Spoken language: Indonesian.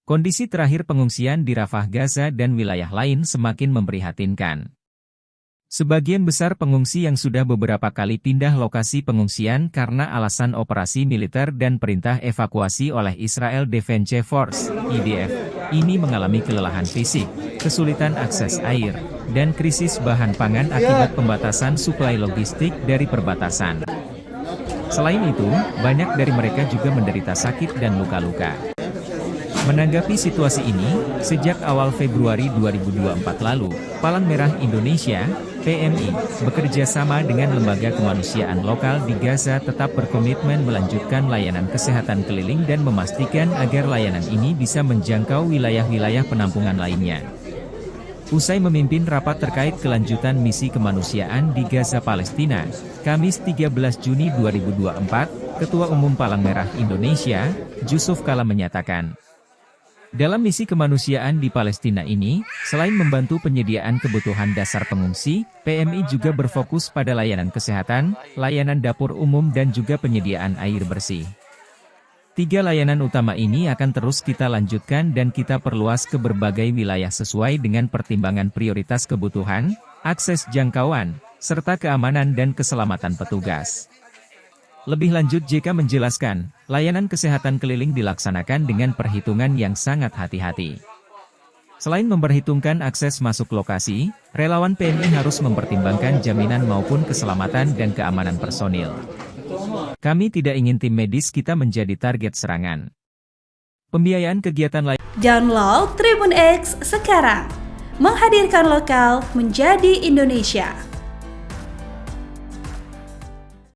Kondisi terakhir pengungsian di Rafah Gaza dan wilayah lain semakin memprihatinkan. Sebagian besar pengungsi yang sudah beberapa kali pindah lokasi pengungsian karena alasan operasi militer dan perintah evakuasi oleh Israel Defense Force (IDF), ini mengalami kelelahan fisik, kesulitan akses air, dan krisis bahan pangan akibat pembatasan suplai logistik dari perbatasan. Selain itu, banyak dari mereka juga menderita sakit dan luka-luka. Menanggapi situasi ini, sejak awal Februari 2024 lalu, Palang Merah Indonesia, PMI, bekerja sama dengan lembaga kemanusiaan lokal di Gaza tetap berkomitmen melanjutkan layanan kesehatan keliling dan memastikan agar layanan ini bisa menjangkau wilayah-wilayah penampungan lainnya. Usai memimpin rapat terkait kelanjutan misi kemanusiaan di Gaza Palestina, Kamis 13 Juni 2024, Ketua Umum Palang Merah Indonesia, Jusuf Kalla menyatakan, dalam misi kemanusiaan di Palestina ini, selain membantu penyediaan kebutuhan dasar pengungsi, PMI juga berfokus pada layanan kesehatan, layanan dapur umum dan juga penyediaan air bersih. 3 layanan utama ini akan terus kita lanjutkan dan kita perluas ke berbagai wilayah sesuai dengan pertimbangan prioritas kebutuhan, akses jangkauan, serta keamanan dan keselamatan petugas. Lebih lanjut JK menjelaskan, layanan kesehatan keliling dilaksanakan dengan perhitungan yang sangat hati-hati. Selain memperhitungkan akses masuk lokasi, relawan PMI harus mempertimbangkan jaminan maupun keselamatan dan keamanan personil. Kami tidak ingin tim medis kita menjadi target serangan. Pembiayaan kegiatan lain. Download Tribun X sekarang, menghadirkan lokal menjadi Indonesia.